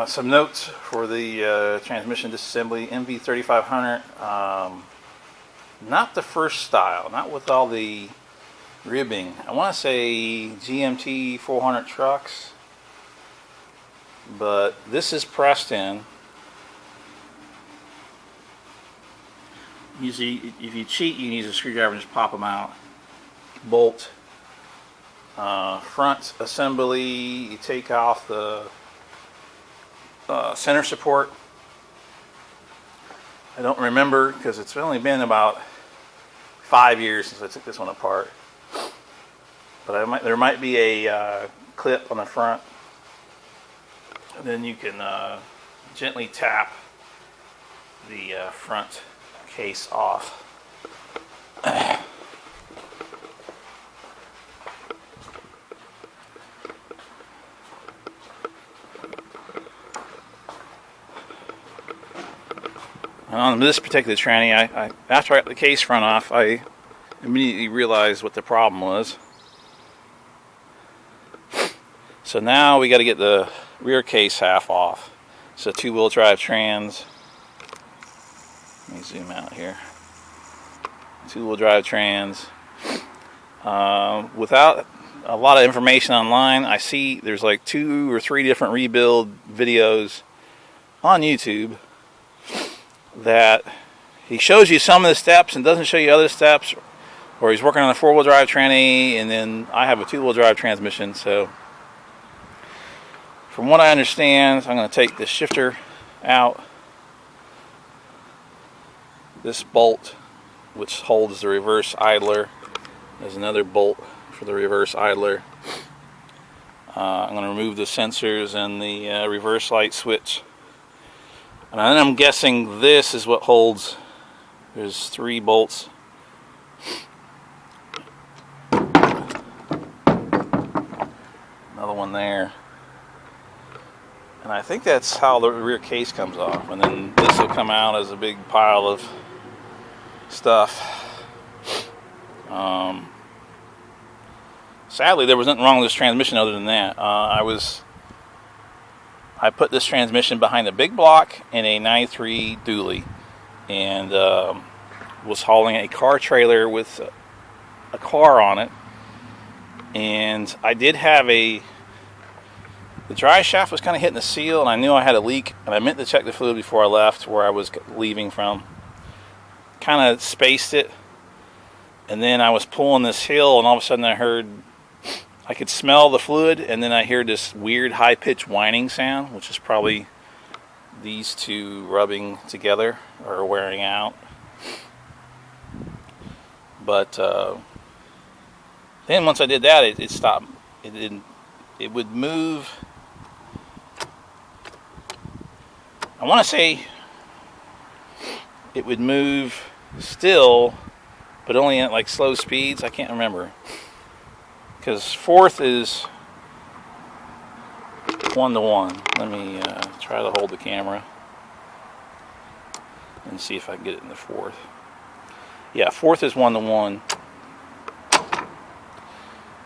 Some notes for the transmission disassembly NV3500. Not the first style, not with all the ribbing. I want to say GMt800 trucks, but this is pressed in. Usually, if you cheat, you can use a screwdriver and just pop them out. Bolt. Front assembly, you take off the center support. I don't remember because it's only been about 5 years since I took this one apart. But there might be a clip on the front, and then you can gently tap the front case off. And on this particular tranny, after I got the case front off, I immediately realized what the problem was. So now we got to get the rear case half off. So two-wheel drive trans. Let me zoom out here. Two-wheel drive trans. Without a lot of information online, I see there's like 2 or 3 different rebuild videos on YouTube that he shows you some of the steps and doesn't show you other steps, or he's working on a 4-wheel drive tranny, and then I have a 2-wheel drive transmission. So from what I understand, I'm going to take the shifter out. This bolt, which holds the reverse idler, there's another bolt for the reverse idler. I'm going to remove the sensors and the reverse light switch. And then I'm guessing this is what holds. There's 3 bolts. Another one there. And I think that's how the rear case comes off. And then this will come out as a big pile of stuff. Sadly, there was nothing wrong with this transmission other than that. I put this transmission behind a big block in a 93 dually, and was hauling a car trailer with a car on it. And I did have the dry shaft was kind of hitting the seal, and I knew I had a leak, and I meant to check the fluid before I left where I was leaving from. Kind of spaced it, and then I was pulling this hill, and all of a sudden I could smell the fluid, and then I hear this weird high-pitched whining sound, which is probably these 2 rubbing together or wearing out. But then once I did that, it stopped. It would move. I want to say it would move still, but only at like slow speeds. I can't remember. Because 4th is 1-to-1. Let me try to hold the camera and see if I can get it in the 4th. Yeah, 4th is 1-to-1.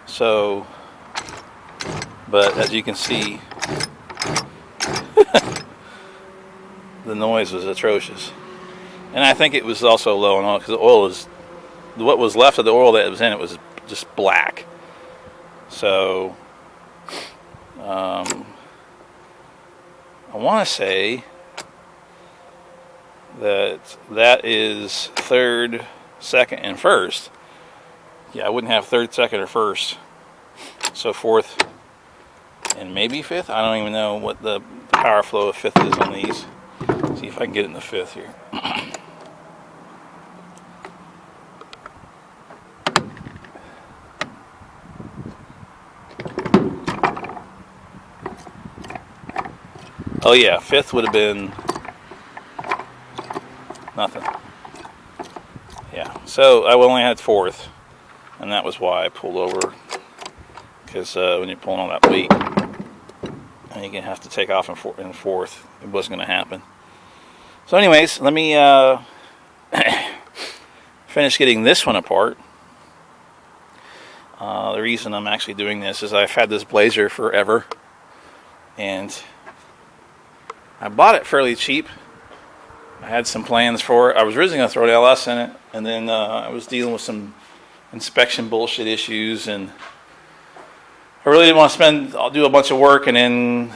So, but as you can see, the noise was atrocious. And I think it was also low on oil, because the oil what was left of the oil that was in it was just black. So, I want to say that is 3rd, 2nd, and 1st. Yeah, I wouldn't have 3rd, 2nd, or 1st. So 4th and maybe 5th. I don't even know what the power flow of 5th is on these. See if I can get it in the 5th here. Oh yeah, 5th would have been nothing. Yeah, so I only had 4th, and that was why I pulled over. Because when you're pulling all that weight, and you're gonna have to take off in 4th, it wasn't gonna happen. So, anyways, let me finish getting this one apart. The reason I'm actually doing this is I've had this Blazer forever, and I bought it fairly cheap. I had some plans for it. I was originally going to throw an LS in it, and then I was dealing with some inspection bullshit issues, and I really didn't want to do a bunch of work and then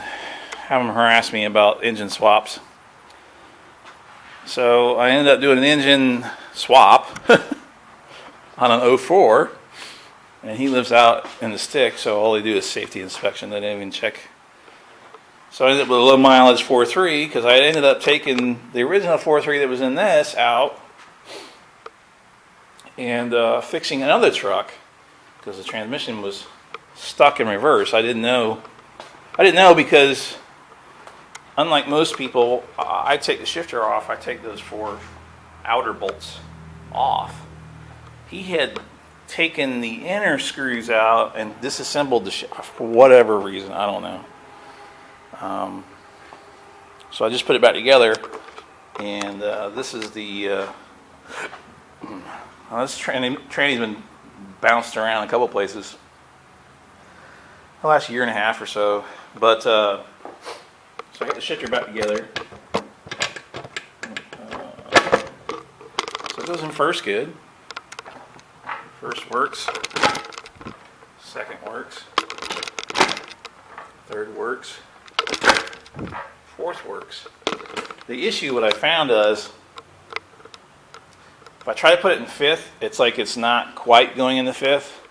have them harass me about engine swaps. So I ended up doing an engine swap on an 04, and he lives out in the stick, so all they do is safety inspection. They didn't even check. So I ended up with a low mileage 4.3 because I ended up taking the original 4.3 that was in this out and fixing another truck because the transmission was stuck in reverse. I didn't know because unlike most people, I take the shifter off. I take those 4 outer bolts off. He had taken the inner screws out and disassembled the shifter for whatever reason. I don't know. So I just put it back together, and this is the this tranny's been bounced around a couple places the last year and a half or so, but so I got the shifter back together. So it goes in first good. First works, second works, third works, fourth works. The issue, what I found is, if I try to put it in fifth, it's like it's not quite going into fifth.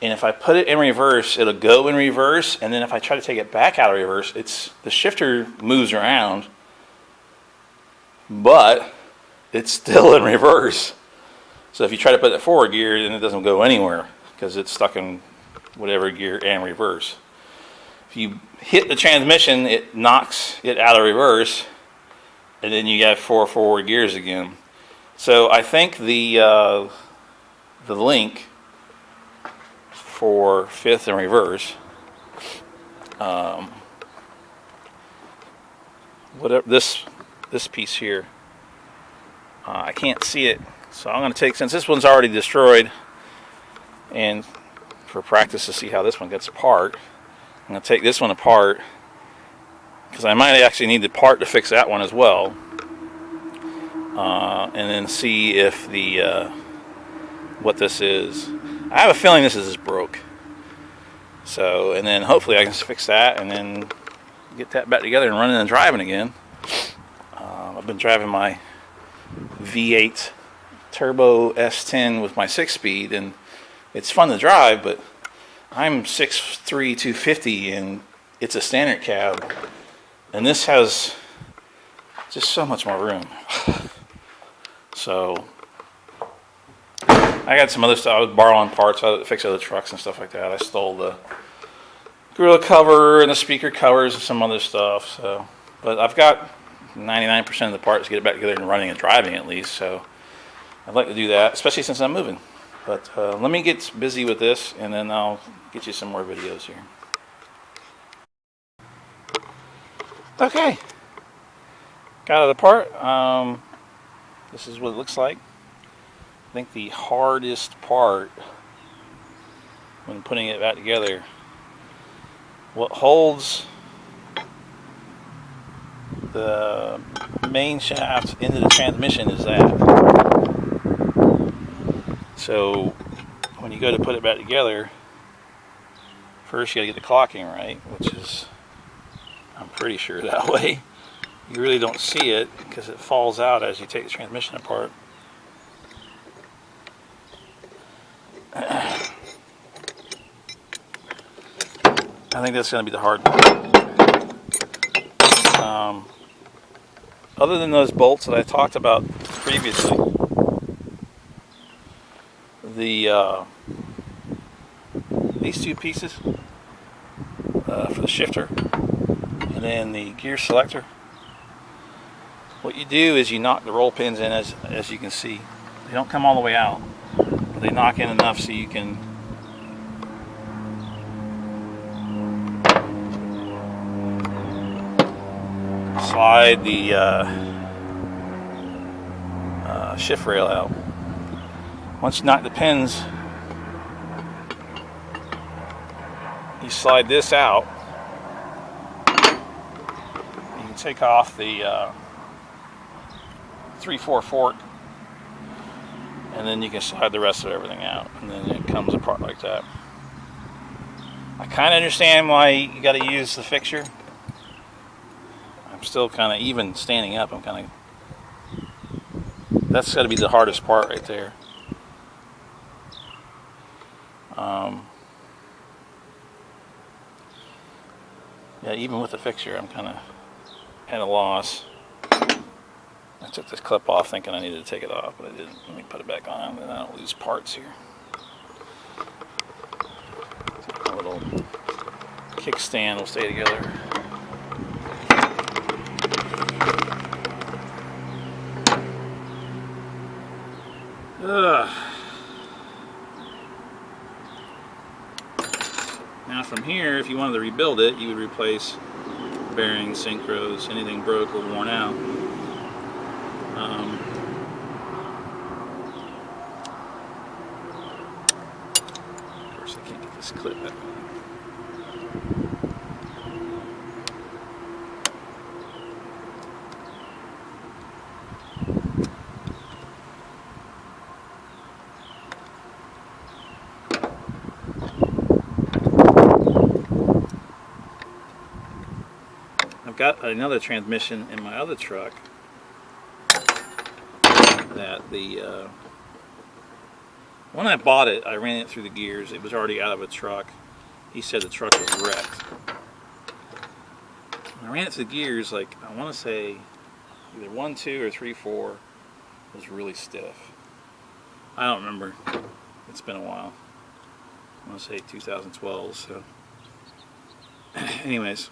And if I put it in reverse, it'll go in reverse. And then if I try to take it back out of reverse, the shifter moves around, but it's still in reverse. So if you try to put it in forward gear, then it doesn't go anywhere because it's stuck in whatever gear and reverse. If you hit the transmission, it knocks it out of reverse, and then you have 4 forward gears again. So I think the link for fifth and reverse, whatever this piece here, I can't see it, so I'm going to take, since this one's already destroyed, and for practice to see how this one gets apart, I'm going to take this one apart because I might actually need the part to fix that one as well, and then see if what this is. I have a feeling this is broke. So, and then hopefully I can fix that and then get that back together and running and driving again. I've been driving my V8 turbo S10 with my 6-speed, and it's fun to drive, but I'm 6'3", 250, and it's a standard cab, and this has just so much more room. So I got some other stuff. I was borrowing parts to fix other trucks and stuff like that. I stole the grill cover and the speaker covers and some other stuff. So, but I've got 99% of the parts to get it back together and running and driving at least. So I'd like to do that, especially since I'm moving. But let me get busy with this, and then I'll get you some more videos here. Okay, got it apart. This is what it looks like. I think the hardest part when putting it back together, what holds the main shaft into the transmission is that. So when you go to put it back together, first you got to get the clocking right, which is, I'm pretty sure that way. You really don't see it because it falls out as you take the transmission apart. I think that's going to be the hard part. Other than those bolts that I talked about previously, these two pieces for the shifter and then the gear selector, what you do is you knock the roll pins in, as you can see. They don't come all the way out, but they knock in enough so you can slide the shift rail out. Once you knock the pins, you slide this out. You can can take off the 3/4 fork, and then you can slide the rest of everything out, and then it comes apart like that. I kind of understand why you got to use the fixture. I'm still kind of, even standing up, I'm kind of, that's got to be the hardest part right there. Yeah, even with the fixture, I'm kind of at a loss. I took this clip off thinking I needed to take it off, but I didn't. Let me put it back on, and I don't lose parts here. A little kickstand will stay together. Now from here, if you wanted to rebuild it, you would replace bearings, synchros, anything broke or worn out. Of course, I can't get this clip back on. I've got another transmission in my other truck that when I bought it, I ran it through the gears. It was already out of a truck. He said the truck was wrecked. When I ran it through the gears, like, I want to say either 1, 2, or 3, 4 was really stiff. I don't remember. It's been a while. I want to say 2012. So, anyways.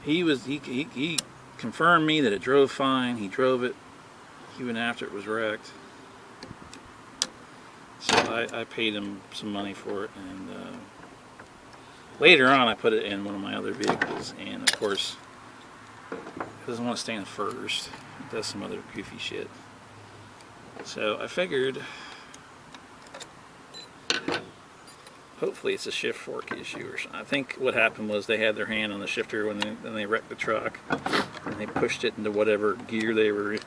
He confirmed me that it drove fine. He drove it even after it was wrecked. So I paid him some money for it, and later on I put it in one of my other vehicles, and of course it doesn't want to stay in first. It does some other goofy shit. So I figured hopefully it's a shift fork issue or something. I think what happened was they had their hand on the shifter when they wrecked the truck, and they pushed it into whatever gear they were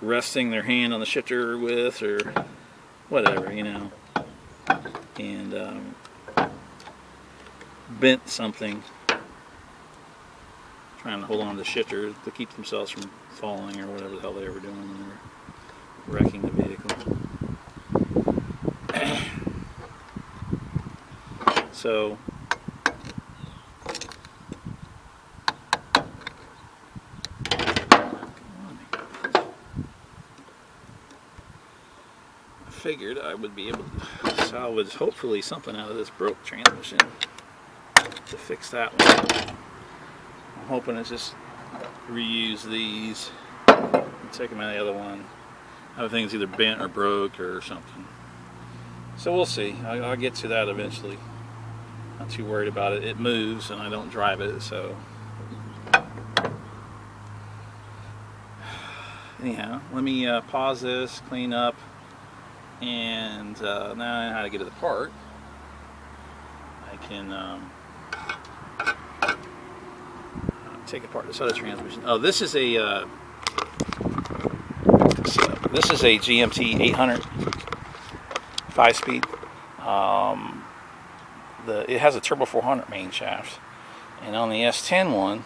resting their hand on the shifter with, or whatever, you know, and bent something, trying to hold on to the shifter to keep themselves from falling or whatever the hell they were doing when they were wrecking the vehicle. So I figured I would be able to salvage hopefully something out of this broke transmission to fix that one. I'm hoping it's just reuse these and take them out of the other one. Other thing's either bent or broke or something. So we'll see. I'll get to that eventually. Not too worried about it. It moves and I don't drive it, so anyhow, let me pause this, clean up, and now I know how to get to the part. I can take apart this other transmission. Oh, this is a GMt800 5-speed. It has a Turbo 400 main shaft, and on the S10 one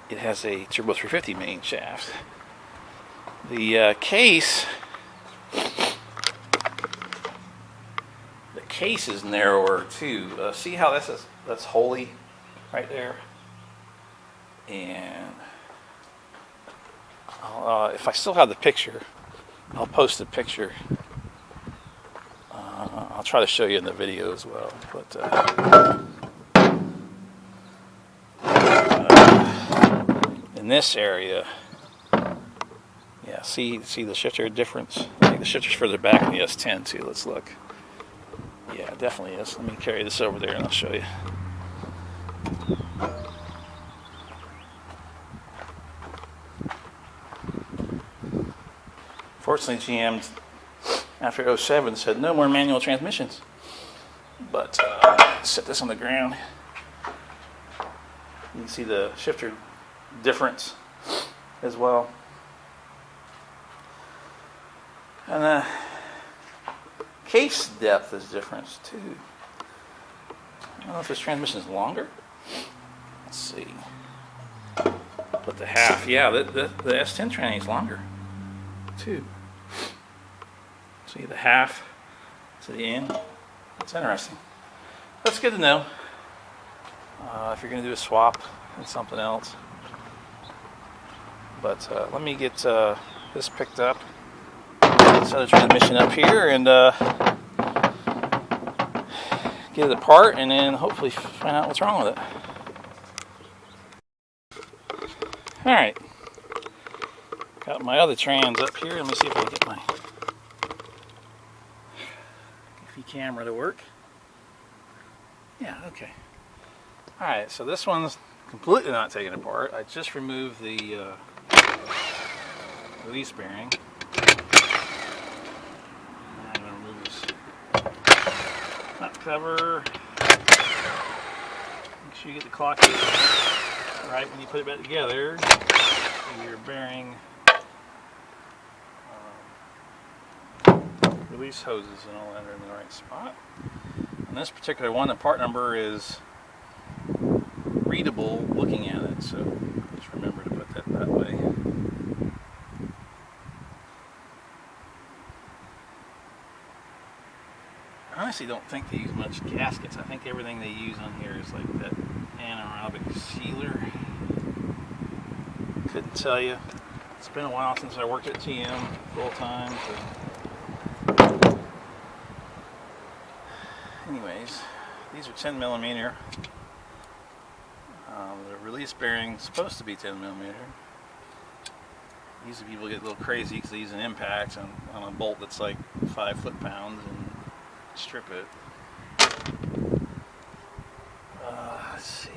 it has a Turbo 350 main shaft. The case is narrower too. See how that's holy right there, and if I still have the picture, I'll post a picture. I'll try to show you in the video as well. But in this area, yeah, see the shifter difference? I think the shifter's further back in the S10 too. Let's look. Yeah, it definitely is. Let me carry this over there and I'll show you. Fortunately, GM after 07 said no more manual transmissions. But set this on the ground. You can see the shifter difference as well. And the case depth is different too. I don't know if this transmission is longer. Let's see. But the half, yeah, the S10 tranny is longer too. See the half to the end. That's interesting. That's good to know. If you're going to do a swap and something else. But let me get this picked up. This other transmission up here and get it apart and then hopefully find out what's wrong with it. Alright. Got my other trans up here. Let me see if I can get my camera to work. Yeah, okay. Alright, so this one's completely not taken apart. I just removed the release bearing. I'm going to remove this nut cover. Make sure you get the clock right when you put it back together. So your bearing release hoses and all that are in the right spot. And this particular one, the part number is readable looking at it, so just remember to put that way. I honestly don't think they use much gaskets. I think everything they use on here is like that anaerobic sealer. Couldn't tell you. It's been a while since I worked at GM full time. So. Anyways, these are 10 millimeter. The release bearing is supposed to be 10 millimeter. Usually people get a little crazy because they use an impact on a bolt that's like 5 foot-pounds and strip it. Let's see.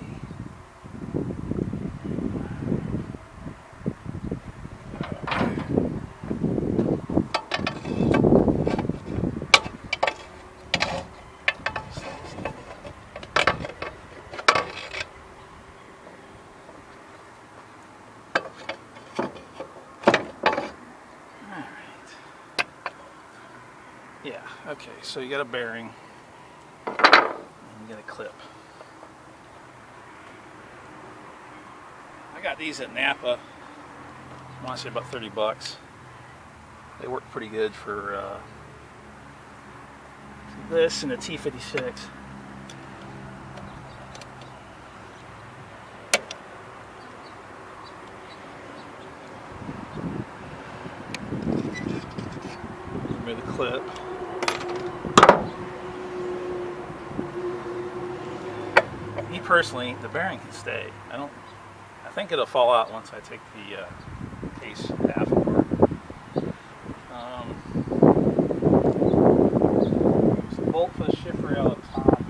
Yeah, okay, so you got a bearing and you get a clip. I got these at Napa. I want to say about 30 bucks. They work pretty good for this and the T56. Remove the clip. Me personally, the bearing can stay. I think it'll fall out once I take the case half apart. There's a bolt for the shift rail up top.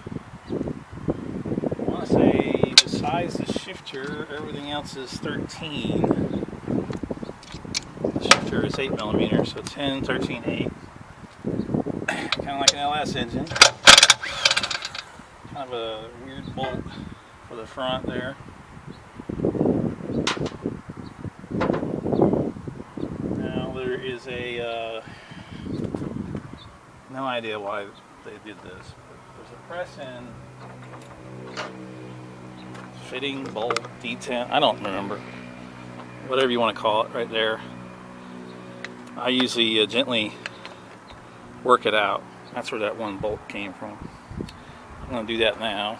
I want to say besides the shifter, everything else is 13. The shifter is 8 millimeter, so 10, 13, 8. Kind of like an LS engine. Kind of a weird bolt for the front there. Now there is a no idea why they did this. There's a press-in fitting bolt D10. I don't remember. Whatever you want to call it, right there. I usually gently work it out. That's where that one bolt came from. I'm going to do that now.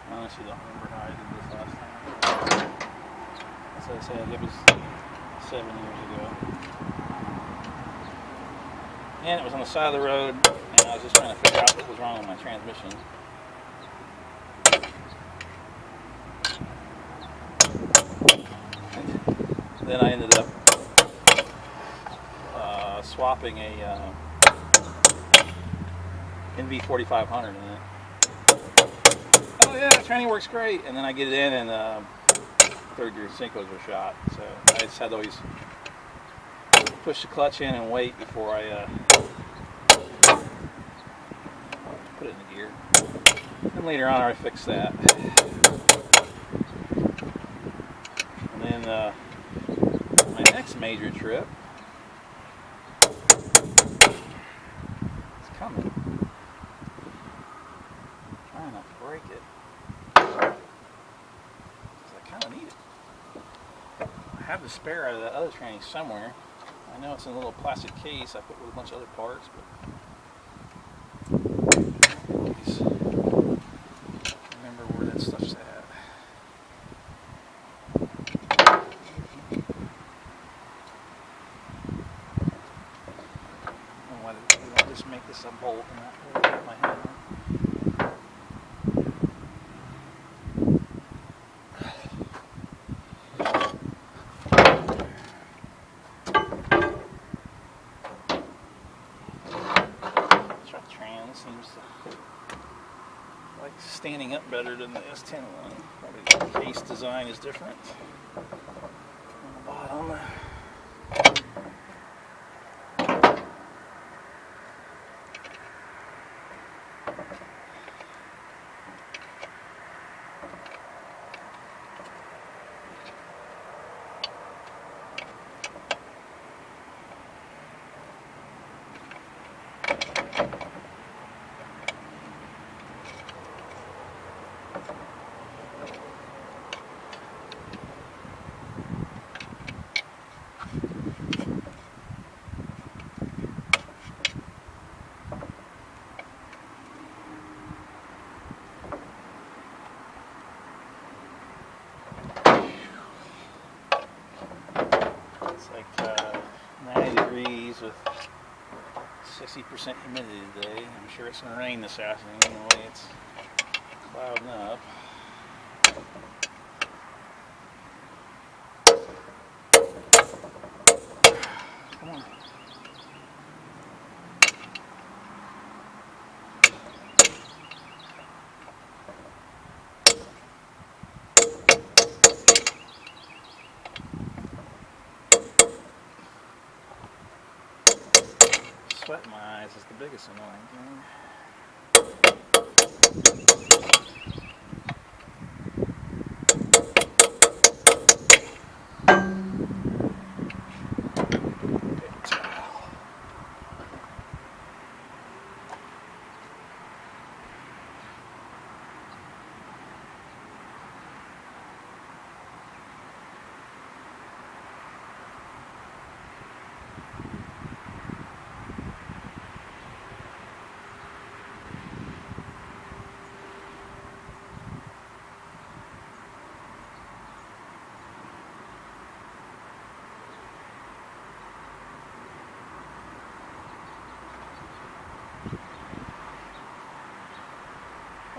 I honestly don't remember how I did this last time. As I said, it was 7 years ago. And it was on the side of the road, and I was just trying to figure out what was wrong with my transmission. Then I ended up swapping a NV3500 in it. Oh yeah, the tranny works great. And then I get it in and third gear syncos were shot. So I just had to always push the clutch in and wait before I put it in the gear. And later on I fixed that. And then my next major trip is coming. I'm trying not to break it, because I kind of need it. I have the spare out of that other tranny somewhere. I know it's in a little plastic case I put with a bunch of other parts, but please remember where that stuff's at. Why don't I just make this a bolt and not really get my hand on it? Seems to like standing up better than the S10 one. Probably the case design is different. On the bottom. It's like 90 degrees with 60% humidity today. I'm sure it's going to rain this afternoon the way it's clouding up. Come on. Sweat in my eyes is the biggest annoying thing.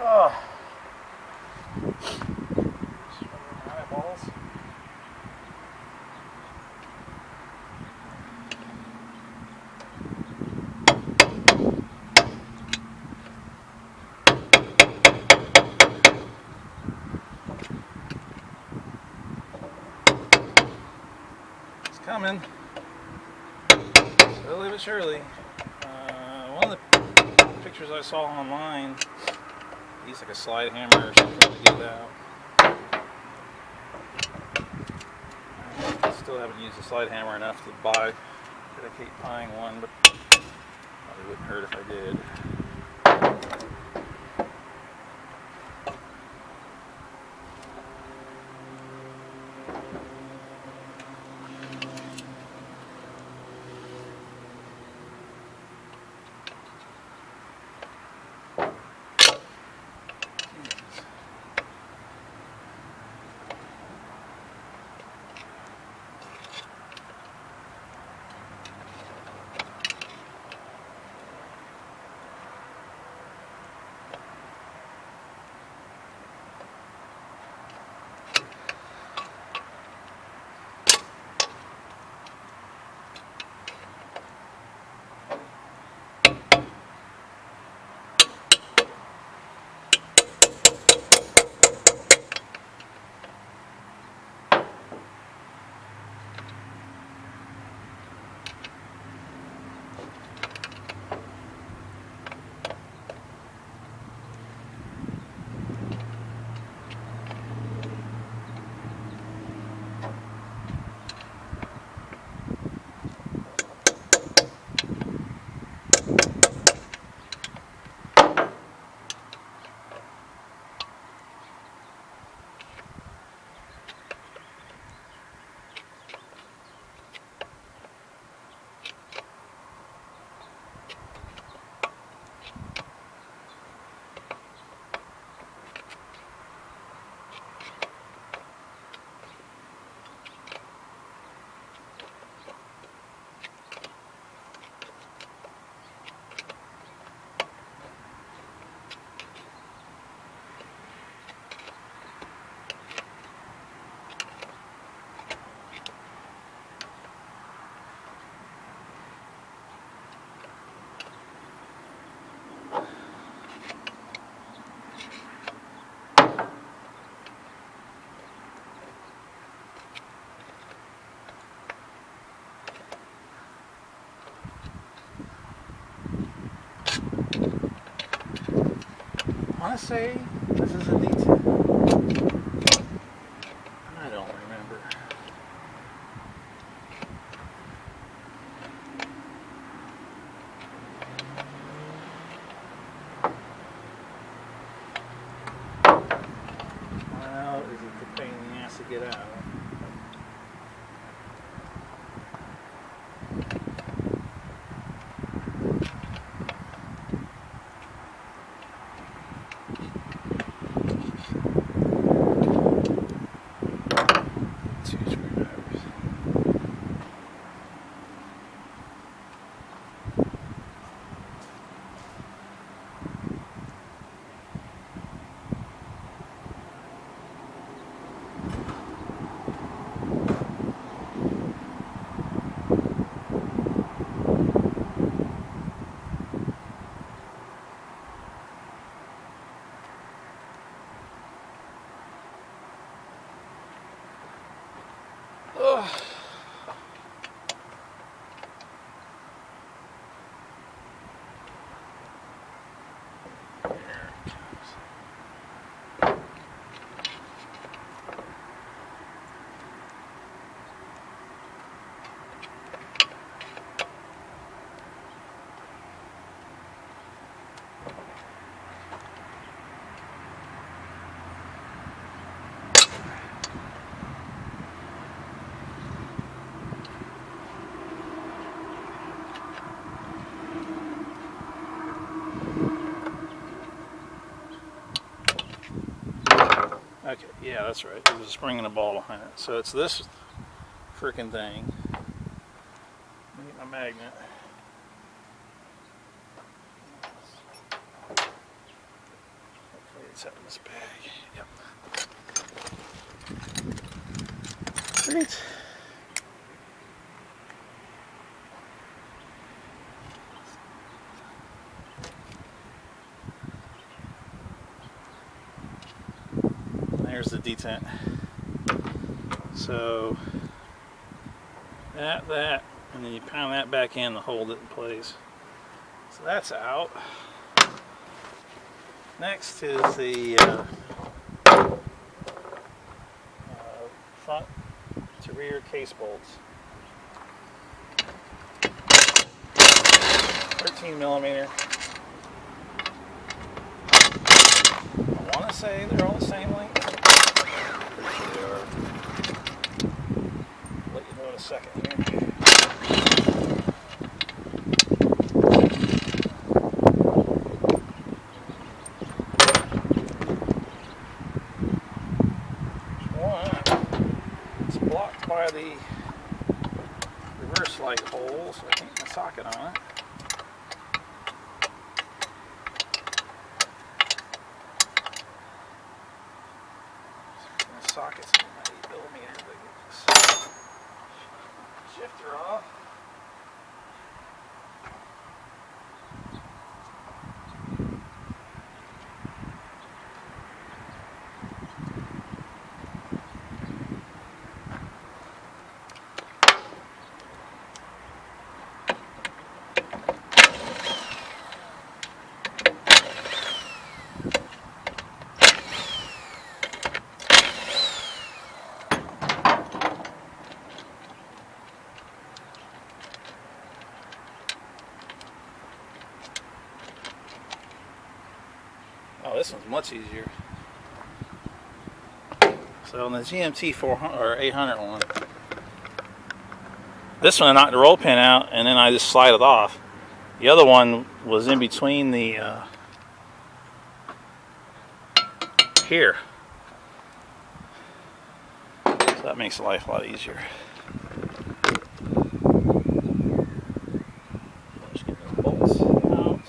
Oh. Eyeballs. It's coming. Slowly but surely. One of the pictures I saw online, used like a slide hammer or something to get it out. I still haven't used a slide hammer enough to dedicate buying one, but probably wouldn't hurt if I did. say this is a D10. I don't remember. Well, is it the pain in the ass to get out? Ugh. Okay, yeah, that's right. There's a spring and a ball behind it. So it's this freaking thing. Let me get my magnet. Hopefully it's out in this bag. Yep. Great. There's the detent. So that, and then you pound that back in to hold it in place. So that's out. Next is the front to rear case bolts. 13mm. I want to say they're all the same length. They are. Let you know in a second here. One, it's blocked by the reverse light hole, so I can't get my socket on it. Sockets in my 8mm, but shifter off. Oh, this one's much easier. So on the GMt800 or 800 one, this one I knocked the roll pin out and then I just slide it off. The other one was in between the here. So that makes life a lot easier. Just get the bolts out.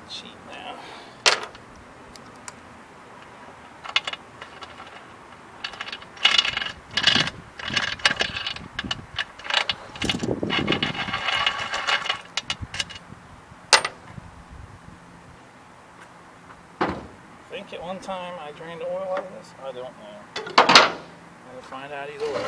Cheap now. I think at one time I drained oil out of this. I don't know. find out either way.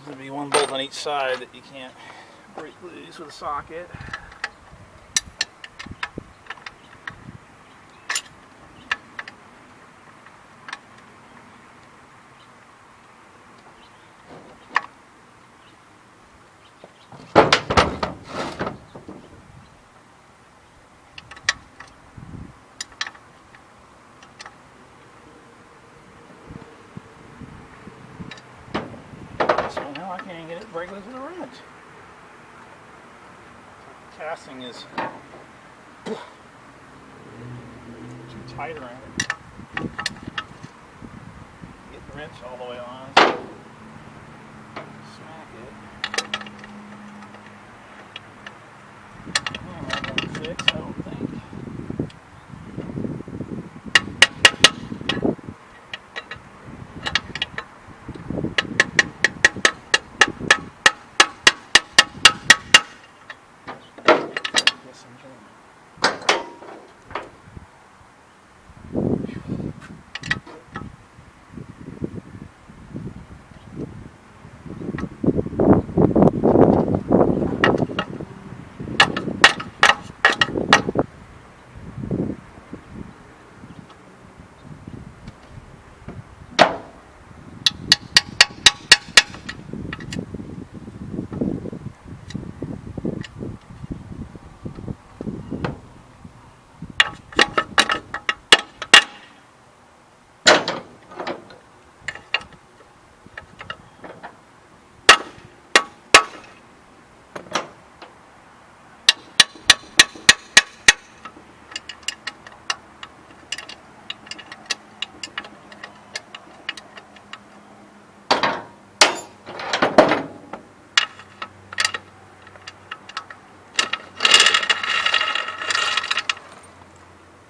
There'll be one bolt on each side that you can't break loose with a socket. So now I can't get it to break loose with a wrench. The casting is too tight around it. Get the wrench all the way on. Smack it. That won't fix, I don't think.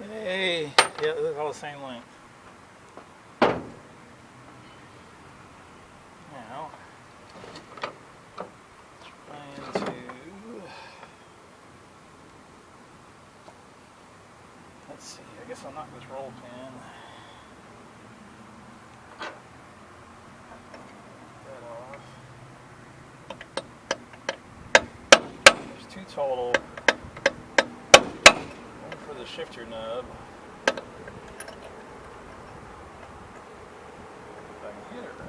Hey, yeah, they're all the same length. Now, trying to, let's see, I guess I'll knock this roll pin. That off. There's two total. One for the shifter nub. If I can hit it right.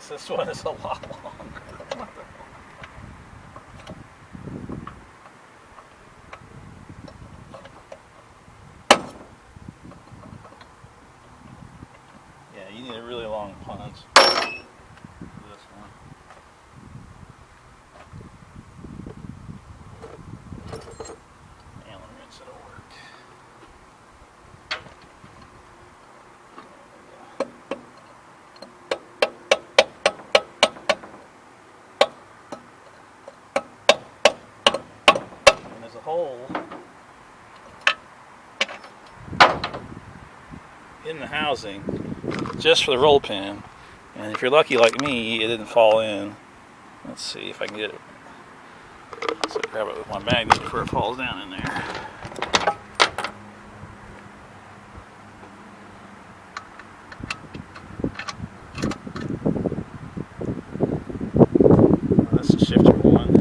Yes, this one is a lot longer. Yeah, you need a really long punch. This one. Allen wrench that'll work. And there's a hole in the housing just for the roll pin, and if you're lucky like me, it didn't fall in. Let's see if I can get it. So grab it with my magnet before it falls down in there. That's the shifter one.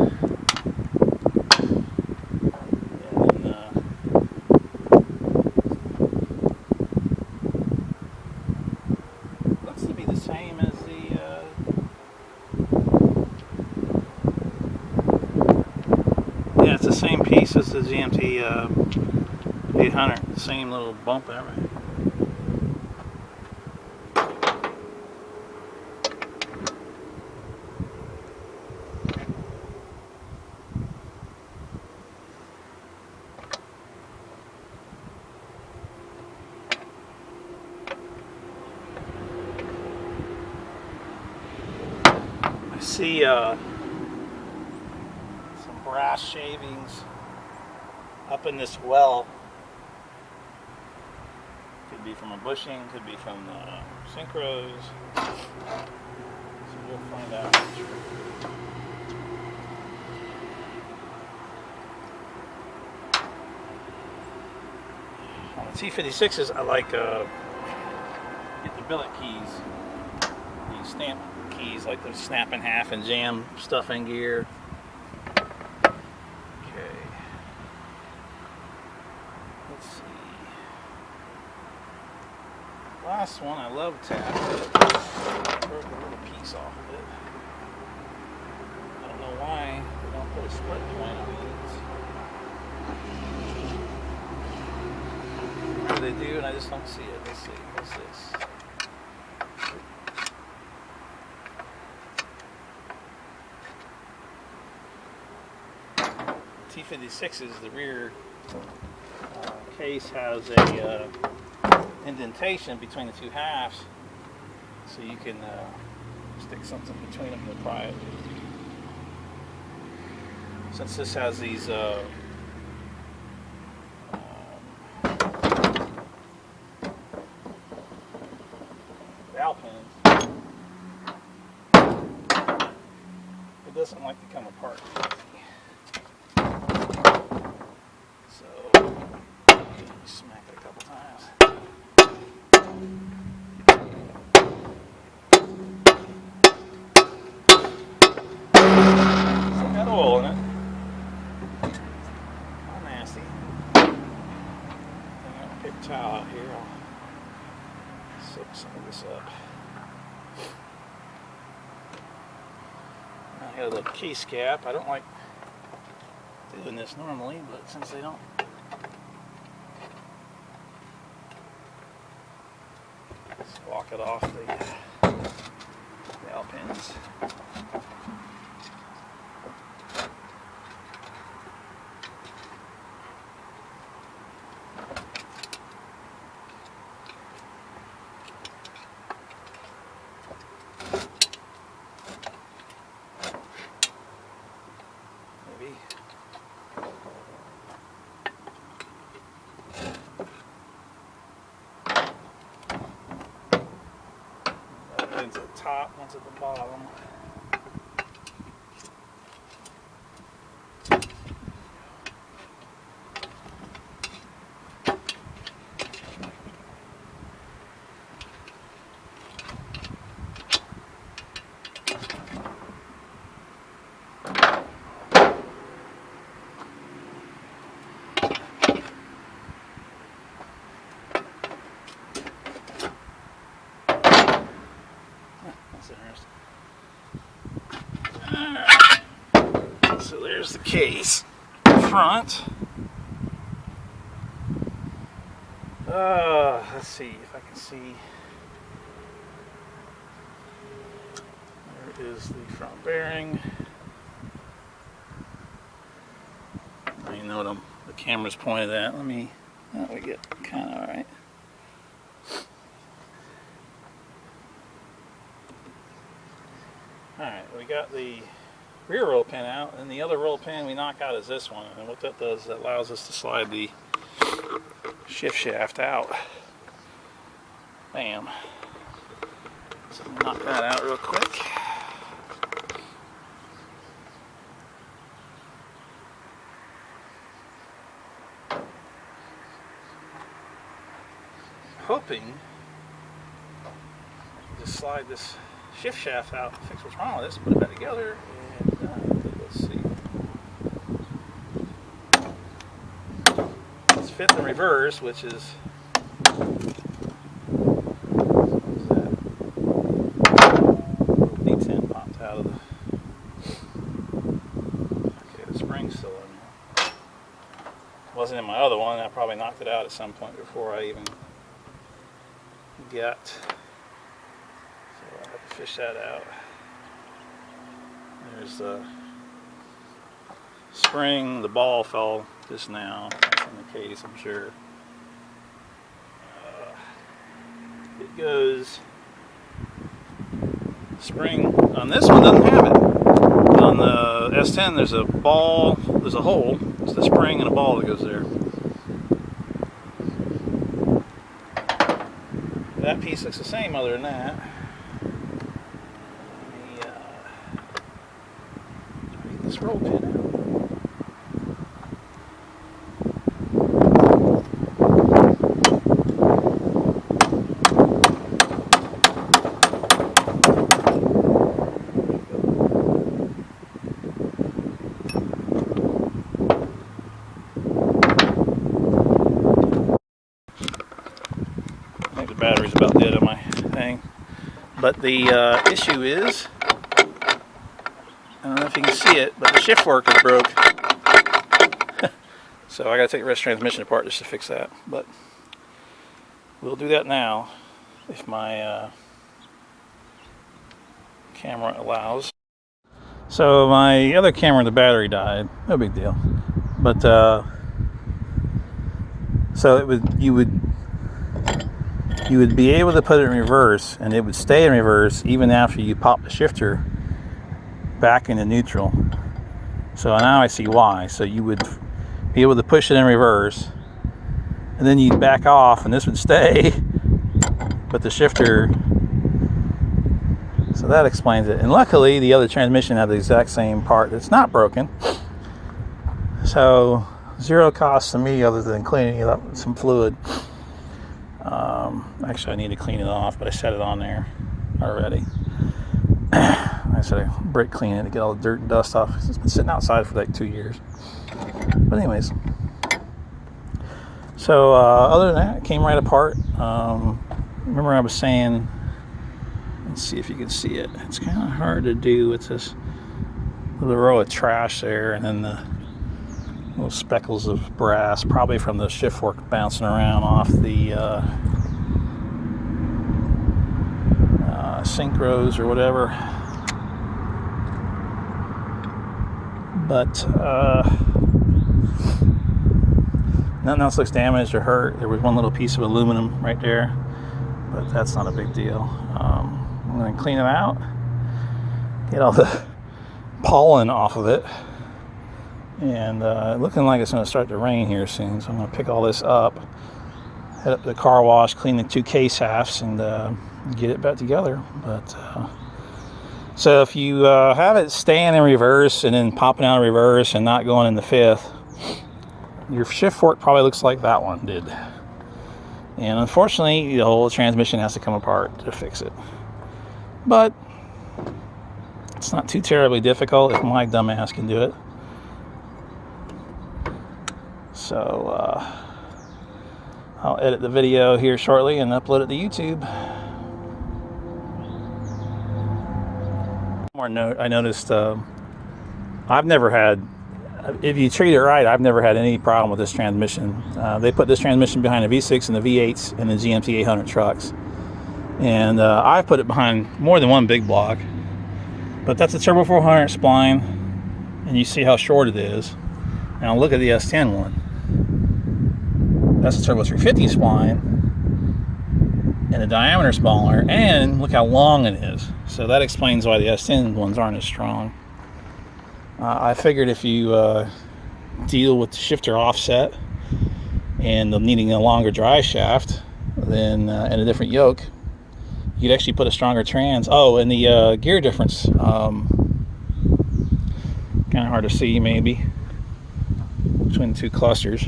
And then, looks to be the same as the yeah, it's the same piece as the GMt800. The same little bump there, right? I see some brass shavings up in this well. Could be from a bushing, could be from the synchros. So we'll find out. On the T56s, I like get the billet keys, these stamp keys, like the snap in half and jam stuff in gear. Okay, let's see. Last one I love tapped it. Broke a little piece off of it. I don't know why they don't put a split point on these. Maybe they do and I just don't see it. Let's see. What's this? T56's, the rear case has a indentation between the two halves, so you can stick something between them to pry it. Since this has these valve pins, it doesn't like to come apart. So, smack it a couple times. Still got oil in it. Not nasty. I'm going to pick a towel out here. I'll soak some of this up. I got a little case cap. I don't like doing this normally, but since they don't, let's walk it off the valve pins. Maybe. One's at the top, one's at the bottom. That's interesting. there's the case front. Let's see if I can see. There is the front bearing. I know what the camera's pointed at. Let me, we get kind of alright. Alright, we got the rear roll pin out, and the other roll pin we knock out is this one. And what that does is that allows us to slide the shift shaft out. Bam. So knock that out real quick. Hoping to slide this shift shaft out, fix what's wrong with this, put it back together, and let's see. It's fifth in reverse, which is D10 popped out of the. Okay, the spring's still in there. Wasn't in my other one. I probably knocked it out at some point before I even got. So I'll have to fish that out. There's the spring. The ball fell just now. That's in the case, I'm sure. It goes. Spring on this one doesn't have it. On the S10, there's a ball. There's a hole. It's the spring and a ball that goes there. That piece looks the same other than that. Let me get this roll pin out. I think the battery's about dead on my thing. But the issue is, I don't know if you can see it, but the shift fork is broke. So I gotta take the rest of the transmission apart just to fix that. But we'll do that now if my camera allows. So my other camera, the battery died. No big deal. But so it would you would be able to put it in reverse, and it would stay in reverse even after you pop the shifter back into neutral. So now I see why. So you would be able to push it in reverse, and then you'd back off, and this would stay, but the shifter. So that explains it. And luckily, the other transmission had the exact same part that's not broken. So zero cost to me other than cleaning it up with some fluid. Actually, I need to clean it off, but I set it on there already. I said I brake clean it to get all the dirt and dust off. It's been sitting outside for like 2 years. But anyways, so other than that, it came right apart. Remember I was saying, let's see if you can see it. It's kind of hard to do with this little row of trash there, and then the little speckles of brass, probably from the shift fork bouncing around off the synchros or whatever. But nothing else looks damaged or hurt. There was one little piece of aluminum right there, but that's not a big deal. I'm going to clean it out, get all the pollen off of it, and looking like it's going to start to rain here soon, so I'm going to pick all this up, head up to the car wash, clean the 2 case halves, and get it back together. But so if you have it staying in reverse and then popping out of reverse and not going in the fifth, your shift fork probably looks like that one did. And unfortunately, the whole transmission has to come apart to fix it. But it's not too terribly difficult if my dumb ass can do it. So I'll edit the video here shortly and upload it to YouTube. One more note, I noticed I've never had if you treat it right, I've never had any problem with this transmission. They put this transmission behind the V6 and the V8s in the GMt800 trucks. And I've put it behind more than one big block. But that's a Turbo 400 spline. And you see how short it is. Now look at the S10 one. That's a Turbo 350 spline. And the diameter smaller. And look how long it is. So that explains why the S10 ones aren't as strong. I figured if you deal with the shifter offset and needing a longer drive shaft, then and a different yoke, you could actually put a stronger trans. Oh, and the gear difference, kind of hard to see maybe between the two clusters.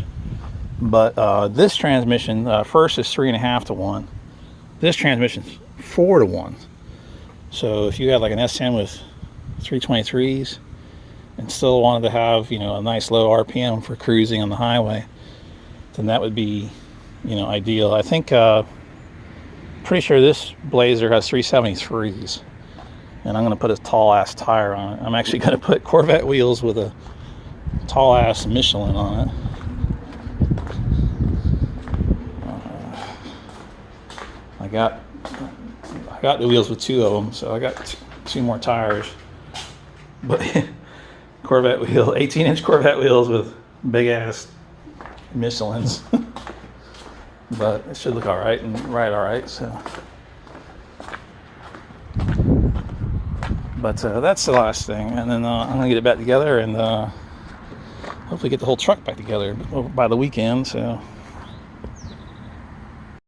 But this transmission, first is 3.5 to 1. This transmission's 4 to 1. So if you had like an S10 with 323s and still wanted to have, you know, a nice low RPM for cruising on the highway, then that would be, you know, ideal. I think, pretty sure this Blazer has 373s, and I'm going to put a tall ass tire on it. I'm actually going to put Corvette wheels with a tall ass Michelin on it. I got the wheels with 2 of them, so I got 2 more tires. But Corvette wheel, 18-inch Corvette wheels with big ass Michelins. But it should look all right and ride all right. So, but that's the last thing, and then I'm gonna get it back together and hopefully get the whole truck back together by the weekend. So.